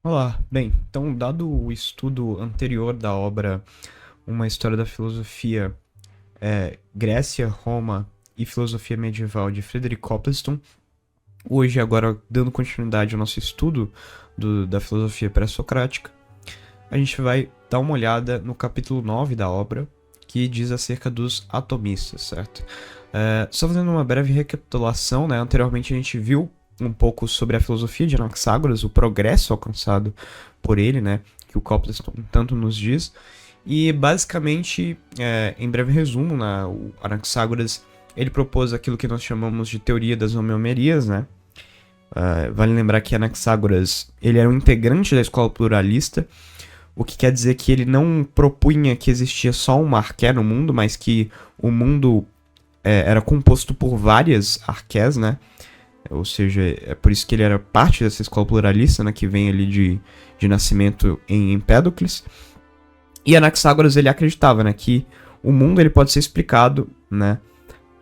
Olá, bem, então, dado o estudo anterior da obra Uma História da Filosofia, Grécia, Roma e Filosofia Medieval de Frederick Copleston, hoje, agora, dando continuidade ao nosso estudo da filosofia pré-socrática, a gente vai dar uma olhada no capítulo 9 da obra, que diz acerca dos atomistas, certo? Só fazendo uma breve recapitulação, né? Anteriormente a gente viu um pouco sobre a filosofia de Anaxágoras, o progresso alcançado por ele, né? Que o Copleston tanto nos diz. E basicamente, em breve resumo, né, o Anaxágoras ele propôs aquilo que nós chamamos de teoria das homeomerias, né? Vale lembrar que Anaxágoras ele era um integrante da escola pluralista, o que quer dizer que ele não propunha que existia só uma arqué no mundo, mas que o mundo era composto por várias arqués, né? Ou seja, é por isso que ele era parte dessa escola pluralista, né? Que vem ali de nascimento em Empédocles. E Anaxágoras ele acreditava, né? Que o mundo ele pode ser explicado, né?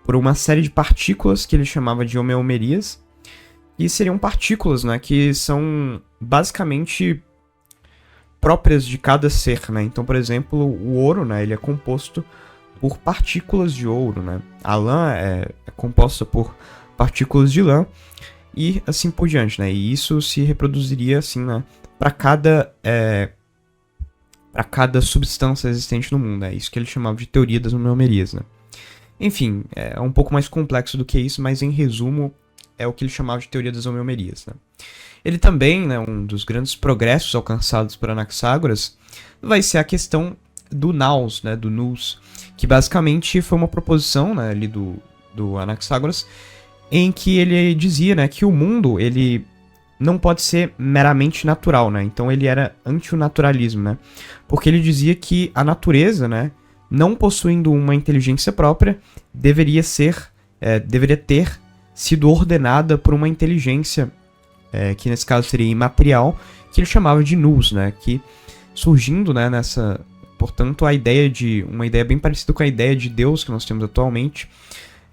Por uma série de partículas que ele chamava de homeomerias. E seriam partículas, né? Que são basicamente próprias de cada ser, né? Então, por exemplo, o ouro, né? Ele é composto por partículas de ouro, né? A lã é composta por partículas de lã e assim por diante, né? E isso se reproduziria assim, né? Para cada substância existente no mundo, é isso que ele chamava de teoria das homeomerias, né? Enfim, é um pouco mais complexo do que isso, mas em resumo é o que ele chamava de teoria das homeomerias, né? Ele também, né, um dos grandes progressos alcançados por Anaxágoras, vai ser a questão do nous, né, do nous, que basicamente foi uma proposição, né, ali do Anaxágoras, em que ele dizia, né, que o mundo ele não pode ser meramente natural, né? Então ele era anti o naturalismo, né? Porque ele dizia que a natureza, né, não possuindo uma inteligência própria, deveria ter sido ordenada por uma inteligência que nesse caso seria imaterial, que ele chamava de nous, né? Que surgindo, né, nessa, portanto, uma ideia bem parecida com a ideia de Deus que nós temos atualmente.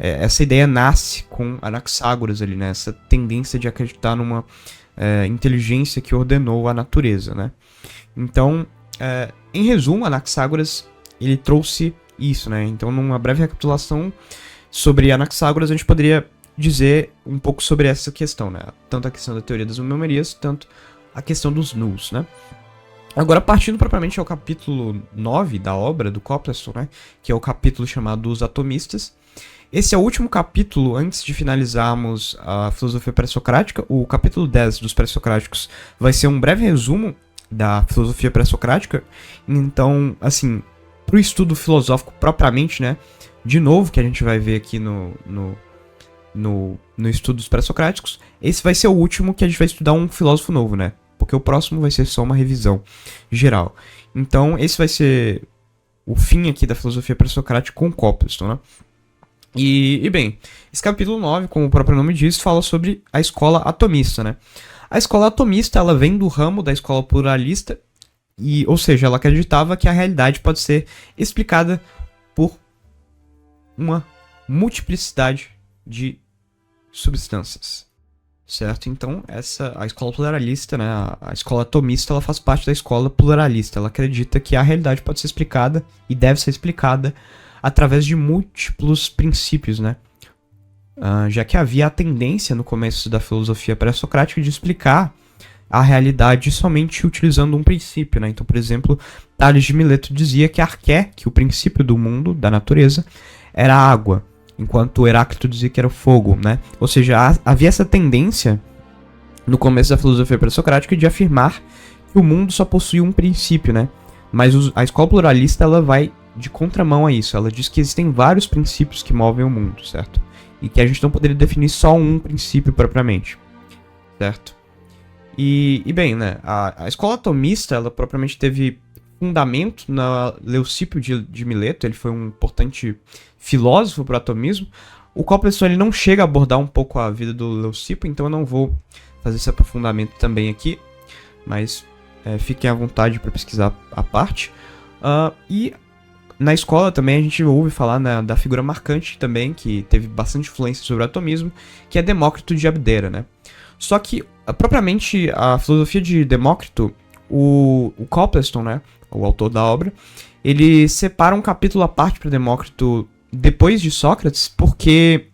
Essa ideia nasce com Anaxágoras ali, né? Essa tendência de acreditar numa inteligência que ordenou a natureza, né? Então, em resumo, Anaxágoras ele trouxe isso, né? Então, numa breve recapitulação sobre Anaxágoras, a gente poderia dizer um pouco sobre essa questão, né? Tanto a questão da teoria das homeomerias, tanto a questão dos nous, né? Agora, partindo propriamente ao capítulo 9 da obra do Copleston, né? Que é o capítulo chamado Os Atomistas. Esse é o último capítulo antes de finalizarmos a filosofia pré-socrática. O capítulo 10 dos pré-socráticos vai ser um breve resumo da filosofia pré-socrática. Então, assim, pro estudo filosófico propriamente, né? De novo, que a gente vai ver aqui no estudo dos pré-socráticos, esse vai ser o último que a gente vai estudar um filósofo novo, né? Porque o próximo vai ser só uma revisão geral. Então, esse vai ser o fim aqui da filosofia pré-socrática com Copleston, né? E bem, esse capítulo 9, como o próprio nome diz, fala sobre a escola atomista, né? A escola atomista, ela vem do ramo da escola pluralista, ou seja, ela acreditava que a realidade pode ser explicada por uma multiplicidade de substâncias, certo? Então, a escola pluralista, né, a escola atomista, ela faz parte da escola pluralista. Ela acredita que a realidade pode ser explicada e deve ser explicada através de múltiplos princípios, né? Já que havia a tendência no começo da filosofia pré-socrática de explicar a realidade somente utilizando um princípio, né? Então, por exemplo, Tales de Mileto dizia que a arqué, que o princípio do mundo, da natureza, era a água, enquanto Heráclito dizia que era o fogo, né? Ou seja, havia essa tendência no começo da filosofia pré-socrática de afirmar que o mundo só possuía um princípio, né? Mas a escola pluralista, ela vai de contramão a isso. Ela diz que existem vários princípios que movem o mundo, certo? E que a gente não poderia definir só um princípio propriamente, certo? E bem, né? A escola atomista, ela propriamente teve fundamento na Leucípio de Mileto. Ele foi um importante filósofo para o atomismo. O Copleston ele não chega a abordar um pouco a vida do Leucípio, então eu não vou fazer esse aprofundamento também aqui, mas fiquem à vontade para pesquisar a parte. E na escola também a gente ouve falar da figura marcante também, que teve bastante influência sobre o atomismo, que é Demócrito de Abdera, né? Só que propriamente, a filosofia de Demócrito, o Copleston, né, o autor da obra, ele separa um capítulo à parte para Demócrito depois de Sócrates, porque,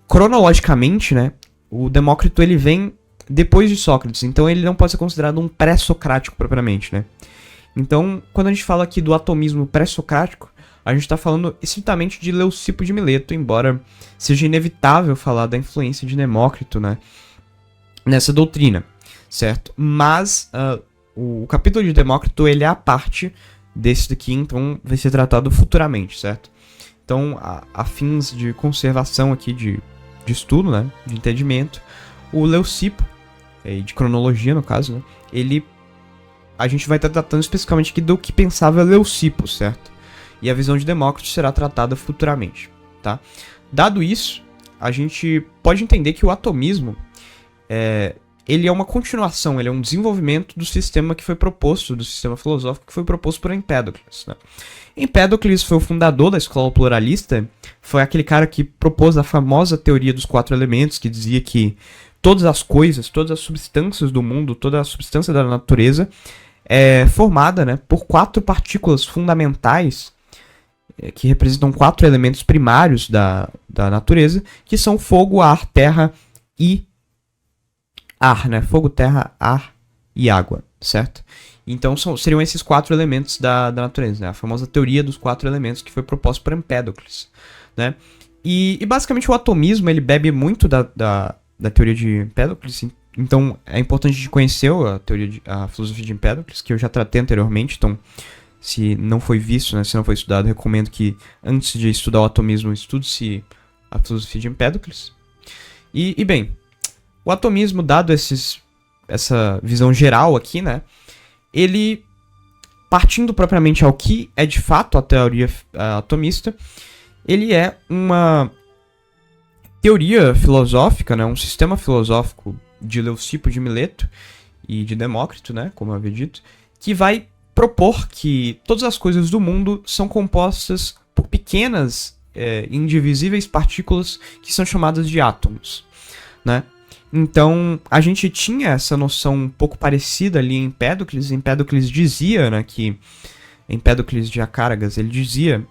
cronologicamente, né, o Demócrito ele vem depois de Sócrates, então ele não pode ser considerado um pré-socrático propriamente, né. Então, quando a gente fala aqui do atomismo pré-socrático, a gente está falando estritamente de Leucipo de Mileto, embora seja inevitável falar da influência de Demócrito, né, nessa doutrina, certo? Mas o capítulo de Demócrito ele é a parte desse daqui, então vai ser tratado futuramente, certo? Então, a fins de conservação aqui de estudo, né, de entendimento, o Leucipo, de cronologia no caso, né, a gente vai estar tratando especificamente aqui do que pensava Leucipo, certo? E a visão de Demócrito será tratada futuramente, tá? Dado isso, a gente pode entender que o atomismo ele é uma continuação, ele é um desenvolvimento do sistema que foi proposto, do sistema filosófico que foi proposto por Empédocles, né? Empédocles foi o fundador da escola pluralista, foi aquele cara que propôs a famosa teoria dos 4 elementos, que dizia que todas as coisas, todas as substâncias do mundo, toda a substância da natureza é formada, né, por 4 partículas fundamentais, que representam 4 elementos primários da natureza, que são fogo, ar, terra e ar, né? Fogo, terra, ar e água, certo? Então seriam esses 4 elementos da natureza, né? A famosa teoria dos 4 elementos que foi proposta por Empédocles, né? E basicamente o atomismo ele bebe muito da teoria de Empédocles. Então é importante de conhecer a filosofia de Empédocles, que eu já tratei anteriormente. Então, se não foi visto, né, se não foi estudado, recomendo que antes de estudar o atomismo, estude-se a filosofia de Empédocles. E bem, o atomismo, dado essa visão geral aqui, né, ele, partindo propriamente ao que é de fato a teoria atomista, ele é uma teoria filosófica, né, um sistema filosófico de Leucipo de Mileto e de Demócrito, né, como eu havia dito, que vai propor que todas as coisas do mundo são compostas por pequenas, indivisíveis partículas que são chamadas de átomos, né? Então, a gente tinha essa noção um pouco parecida ali em Empédocles. Empédocles dizia, né, que Empédocles de Acáragas, ele dizia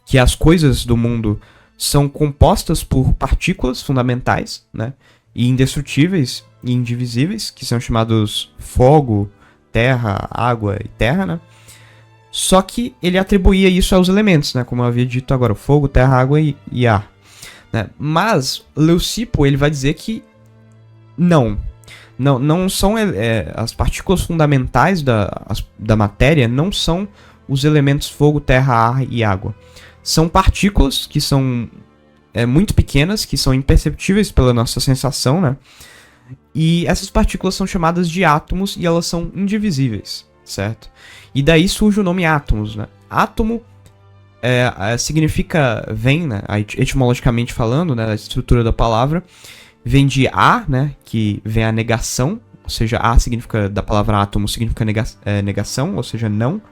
que as coisas do mundo são compostas por partículas fundamentais, né, e indestrutíveis e indivisíveis, que são chamados fogo, terra, água e terra, né? Só que ele atribuía isso aos elementos, né, como eu havia dito agora, fogo, terra, água e ar, né? Mas Leucipo ele vai dizer que não são as partículas fundamentais da matéria, não são os elementos fogo, terra, ar e água. São partículas que são muito pequenas, que são imperceptíveis pela nossa sensação, né? E essas partículas são chamadas de átomos e elas são indivisíveis, certo? E daí surge o nome átomos, né? Átomo vem, né, etimologicamente falando, né, a estrutura da palavra, vem de a, né, que vem a negação, ou seja, a significa, da palavra átomo, significa negação, ou seja, não,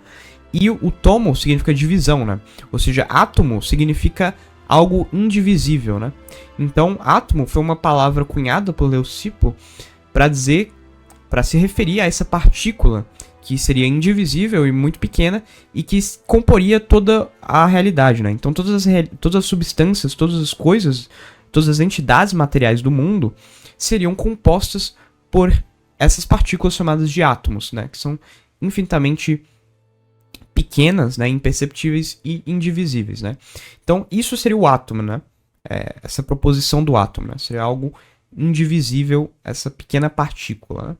e o tomo significa divisão, né, ou seja, átomo significa algo indivisível, né. Então, átomo foi uma palavra cunhada por Leucipo para se referir a essa partícula que seria indivisível e muito pequena e que comporia toda a realidade, né? Então todas as substâncias, todas as coisas, todas as entidades materiais do mundo seriam compostas por essas partículas chamadas de átomos, né? Que são infinitamente pequenas, né? Imperceptíveis e indivisíveis, né? Então isso seria o átomo, né? Essa proposição do átomo, né? Seria algo indivisível, essa pequena partícula, né?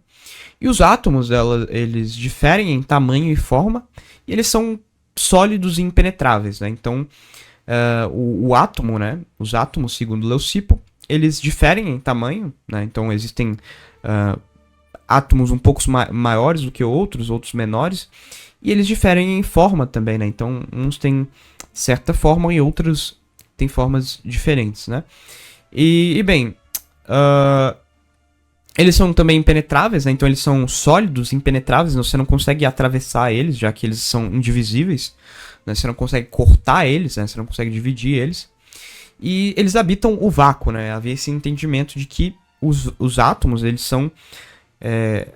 E os átomos, eles diferem em tamanho e forma, e eles são sólidos e impenetráveis, né? Então, o átomo, né? Os átomos, segundo Leucipo, eles diferem em tamanho, né? Então, existem átomos um pouco maiores do que outros menores, e eles diferem em forma também, né? Então, uns têm certa forma e outros têm formas diferentes, né? E bem, eles são também impenetráveis, né? Então eles são sólidos, impenetráveis, né? Você não consegue atravessar eles, já que eles são indivisíveis, né? Você não consegue cortar eles, né? Você não consegue dividir eles. E eles habitam o vácuo, né? Havia esse entendimento de que os átomos, eles são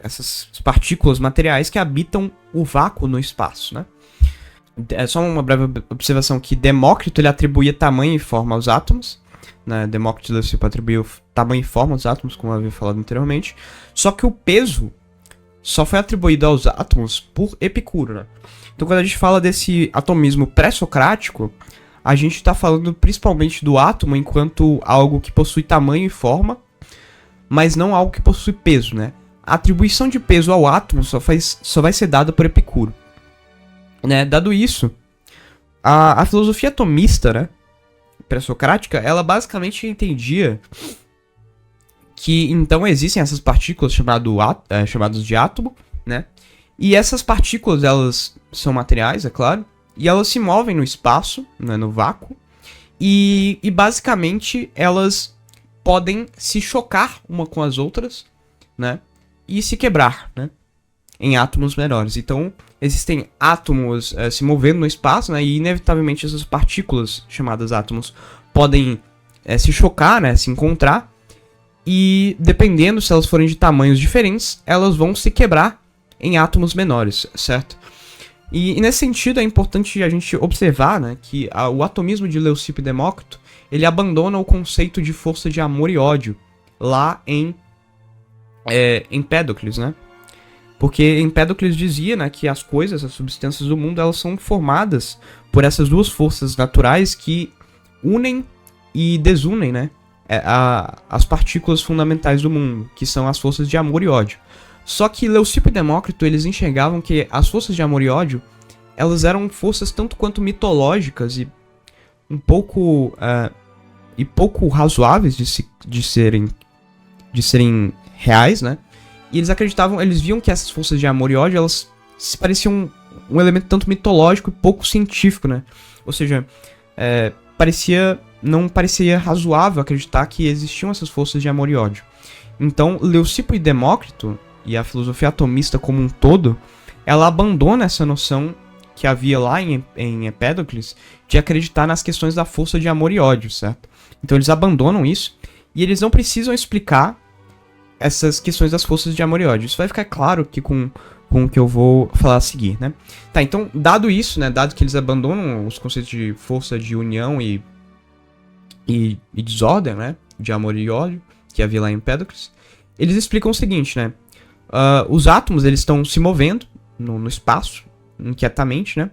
essas partículas materiais que habitam o vácuo no espaço, né? É só uma breve observação que Demócrito ele atribuía tamanho e forma aos átomos, né? Demócrito e Leucipo atribuiu tamanho e forma aos átomos, como eu havia falado anteriormente, só que o peso só foi atribuído aos átomos por Epicuro, né? Então quando a gente fala desse atomismo pré-socrático, a gente está falando principalmente do átomo enquanto algo que possui tamanho e forma, mas não algo que possui peso, né? A atribuição de peso ao átomo só vai ser dada por Epicuro. Né? Dado isso, a filosofia atomista, né, pré-socrática, ela basicamente entendia que então existem essas partículas chamadas de átomo, né? E essas partículas, elas são materiais, é claro, e elas se movem no espaço, né, no vácuo, e basicamente elas podem se chocar uma com as outras, né? E se quebrar, né? Em átomos menores. Então, existem átomos se movendo no espaço, né? E inevitavelmente essas partículas chamadas átomos podem se chocar, né? Se encontrar. E dependendo se elas forem de tamanhos diferentes, elas vão se quebrar em átomos menores, certo? E nesse sentido é importante a gente observar, né, que o atomismo de Leucipo e Demócrito ele abandona o conceito de força de amor e ódio lá em Empédocles, né? Porque Empédocles dizia, né, que as coisas, as substâncias do mundo, elas são formadas por essas duas forças naturais que unem e desunem, né, as partículas fundamentais do mundo, que são as forças de amor e ódio. Só que Leucipo e Demócrito, eles enxergavam que as forças de amor e ódio, elas eram forças tanto quanto mitológicas e um pouco pouco razoáveis de serem reais, né? E eles viam que essas forças de amor e ódio, elas se pareciam um elemento tanto mitológico e pouco científico, né? Ou seja, não parecia razoável acreditar que existiam essas forças de amor e ódio. Então, Leucipo e Demócrito, e a filosofia atomista como um todo, ela abandona essa noção que havia lá em Empédocles de acreditar nas questões da força de amor e ódio, certo? Então eles abandonam isso e eles não precisam explicar essas questões das forças de amor e ódio. Isso vai ficar claro aqui com o que eu vou falar a seguir, né? Tá, então, dado isso, né, dado que eles abandonam os conceitos de força de união e desordem, né, de amor e ódio, que havia lá em Empédocles, eles explicam o seguinte, né? Os átomos, eles estão se movendo no espaço, inquietamente, né?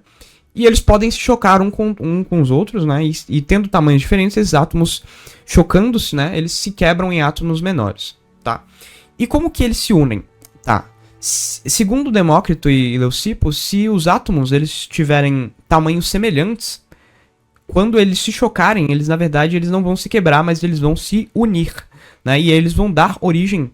E eles podem se chocar um com os outros, né? E tendo tamanhos diferentes, esses átomos chocando-se, né? Eles se quebram em átomos menores, tá? E como que eles se unem? Tá. Segundo Demócrito e Leucipo, se os átomos eles tiverem tamanhos semelhantes, quando eles se chocarem, eles na verdade eles não vão se quebrar, mas eles vão se unir, né? E eles vão dar origem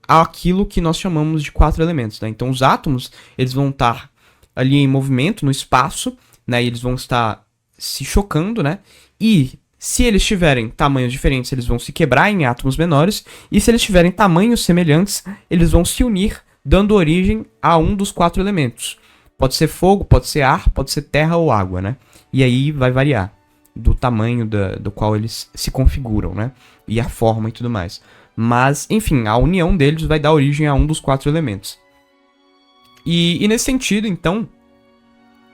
àquilo que nós chamamos de quatro elementos, né? Então os átomos eles vão estar ali em movimento no espaço, né? E eles vão estar se chocando, né? E se eles tiverem tamanhos diferentes, eles vão se quebrar em átomos menores, e se eles tiverem tamanhos semelhantes, eles vão se unir, dando origem a um dos quatro elementos. Pode ser fogo, pode ser ar, pode ser terra ou água, né? E aí vai variar do tamanho do qual eles se configuram, né? E a forma e tudo mais. Mas, enfim, a união deles vai dar origem a um dos quatro elementos. E nesse sentido, então,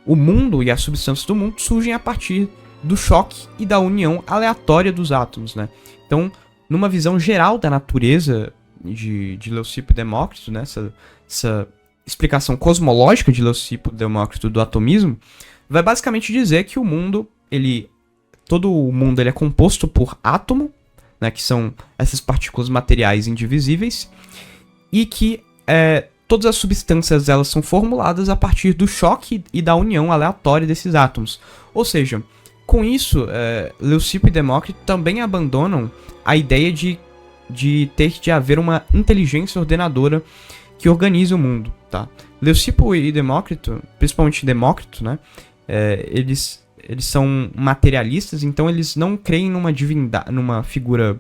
o mundo e as substâncias do mundo surgem a partir do choque e da união aleatória dos átomos, né? Então, numa visão geral da natureza de Leucipo e Demócrito, né? Essa explicação cosmológica de Leucipo e Demócrito do atomismo, vai basicamente dizer que o mundo, todo o mundo ele é composto por átomo, né? Que são essas partículas materiais indivisíveis, e que todas as substâncias elas são formuladas a partir do choque e da união aleatória desses átomos. Ou seja, com isso, Leucipo e Demócrito também abandonam a ideia de ter de haver uma inteligência ordenadora que organize o mundo, tá? Leucipo e Demócrito, principalmente Demócrito, né? Eles são materialistas, então eles não creem numa divindade, numa figura,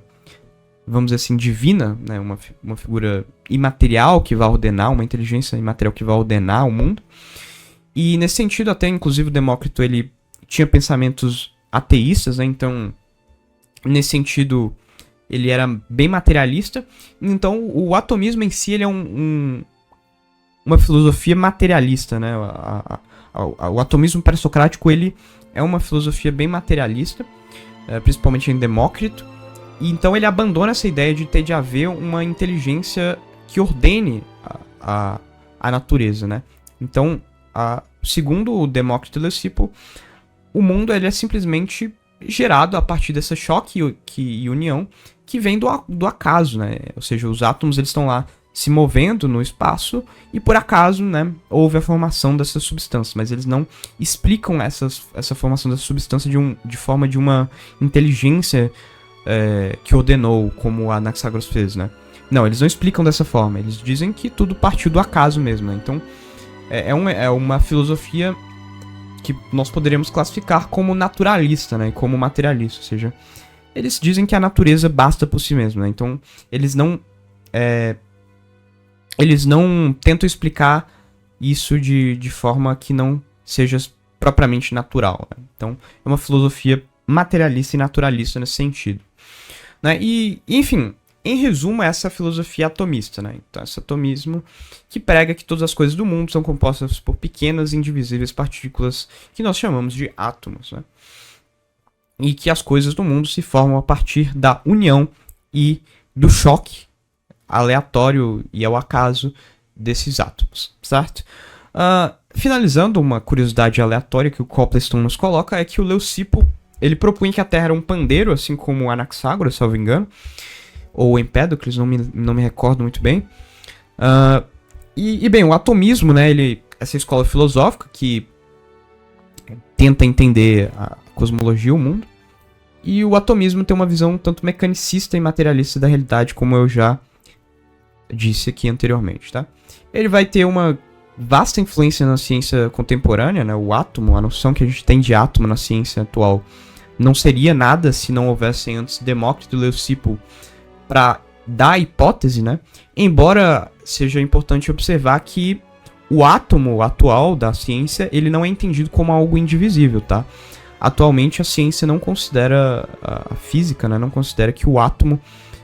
vamos dizer assim, divina, né? Uma figura imaterial que vai ordenar, uma inteligência imaterial que vai ordenar o mundo. E nesse sentido, até inclusive o Demócrito ele tinha pensamentos ateístas, né? Então, nesse sentido, ele era bem materialista. Então, o atomismo em si ele é uma filosofia materialista, né? O atomismo pré-socrático ele é uma filosofia bem materialista, principalmente em Demócrito. E então ele abandona essa ideia de ter de haver uma inteligência que ordene a natureza, né? Então, segundo o Demócrito e Leucipo, o mundo ele é simplesmente gerado a partir dessa choque e união que vem do acaso, né? Ou seja, os átomos eles estão lá se movendo no espaço e por acaso, né, houve a formação dessas substâncias, mas eles não explicam essa formação dessa substância de forma de uma inteligência que ordenou, como o Anaxágoras fez, né? Não, eles não explicam dessa forma, eles dizem que tudo partiu do acaso mesmo, né? Então, é uma filosofia que nós poderíamos classificar como naturalista, né? Como materialista, ou seja, eles dizem que a natureza basta por si mesma, né? Então, eles não tentam explicar isso de forma que não seja propriamente natural, né? Então, é uma filosofia materialista e naturalista nesse sentido, né? E, enfim, em resumo, essa é a filosofia atomista, né? Então, esse atomismo que prega que todas as coisas do mundo são compostas por pequenas e indivisíveis partículas que nós chamamos de átomos, né? E que as coisas do mundo se formam a partir da união e do choque aleatório e ao acaso desses átomos, certo? Finalizando, uma curiosidade aleatória que o Copleston nos coloca é que o Leucipo ele propunha que a Terra era um pandeiro, assim como o Anaxágoras, se eu não me engano, ou Empédocles, não me recordo muito bem. Bem, o atomismo, né, essa escola filosófica que tenta entender a cosmologia, o mundo, e o atomismo tem uma visão tanto mecanicista e materialista da realidade, como eu já disse aqui anteriormente, tá? Ele vai ter uma vasta influência na ciência contemporânea, né? O átomo, a noção que a gente tem de átomo na ciência atual, não seria nada se não houvessem antes Demócrito e Leucipo para dar a hipótese, né? Embora seja importante observar que o átomo atual da ciência, ele não é entendido como algo indivisível, tá? Atualmente a ciência não considera, a física, né, não considera que o átomo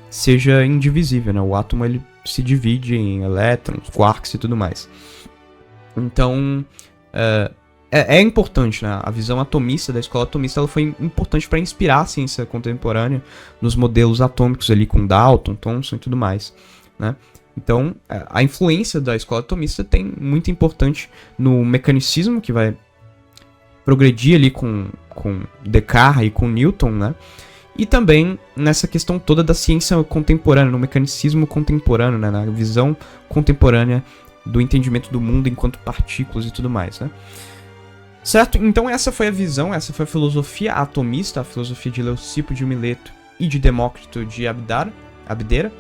seja indivisível, né? O átomo ele se divide em elétrons, quarks e tudo mais. Então, é importante, né? A visão atomista da escola atomista ela foi importante para inspirar a ciência contemporânea nos modelos atômicos ali com Dalton, Thomson e tudo mais, né? Então, a influência da escola atomista tem muito importante no mecanicismo, que vai progredir ali com Descartes e com Newton, né? E também nessa questão toda da ciência contemporânea, no mecanicismo contemporâneo, né? Na visão contemporânea do entendimento do mundo enquanto partículas e tudo mais, né? Certo? Então essa foi a visão, essa foi a filosofia atomista, a filosofia de Leucipo de Mileto e de Demócrito de Abdera.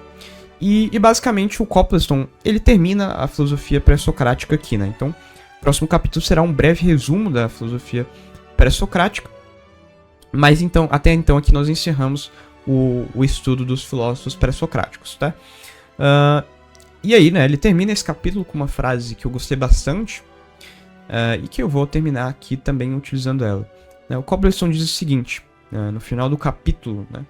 E basicamente o Copleston, ele termina a filosofia pré-socrática aqui, né? Então, o próximo capítulo será um breve resumo da filosofia pré-socrática. Mas então, até então aqui nós encerramos o estudo dos filósofos pré-socráticos, tá? E aí, né, ele termina esse capítulo com uma frase que eu gostei bastante, e que eu vou terminar aqui também utilizando ela. O Copleston diz o seguinte, no final do capítulo, né?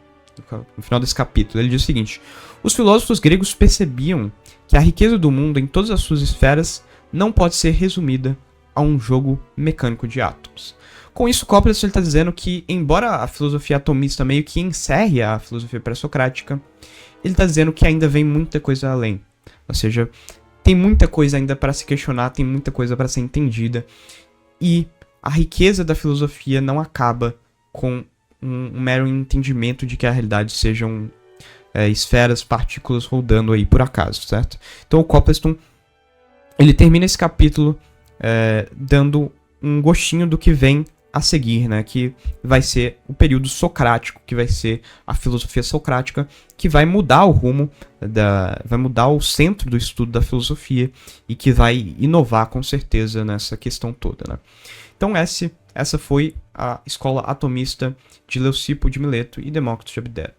No final desse capítulo, ele diz o seguinte: os filósofos gregos percebiam que a riqueza do mundo em todas as suas esferas não pode ser resumida a um jogo mecânico de átomos. Com isso, Copleston está dizendo que, embora a filosofia atomista meio que encerre a filosofia pré-socrática, ele está dizendo que ainda vem muita coisa além. Ou seja, tem muita coisa ainda para se questionar, tem muita coisa para ser entendida, e a riqueza da filosofia não acaba com um mero entendimento de que a realidade sejam esferas, partículas rodando aí por acaso, certo? Então o Copleston, ele termina esse capítulo dando um gostinho do que vem a seguir, né? Que vai ser o período socrático, que vai ser a filosofia socrática, que vai mudar o rumo, vai mudar o centro do estudo da filosofia e que vai inovar com certeza nessa questão toda, né? Então essa foi a escola atomista de Leucipo de Mileto e Demócrito de Abdera.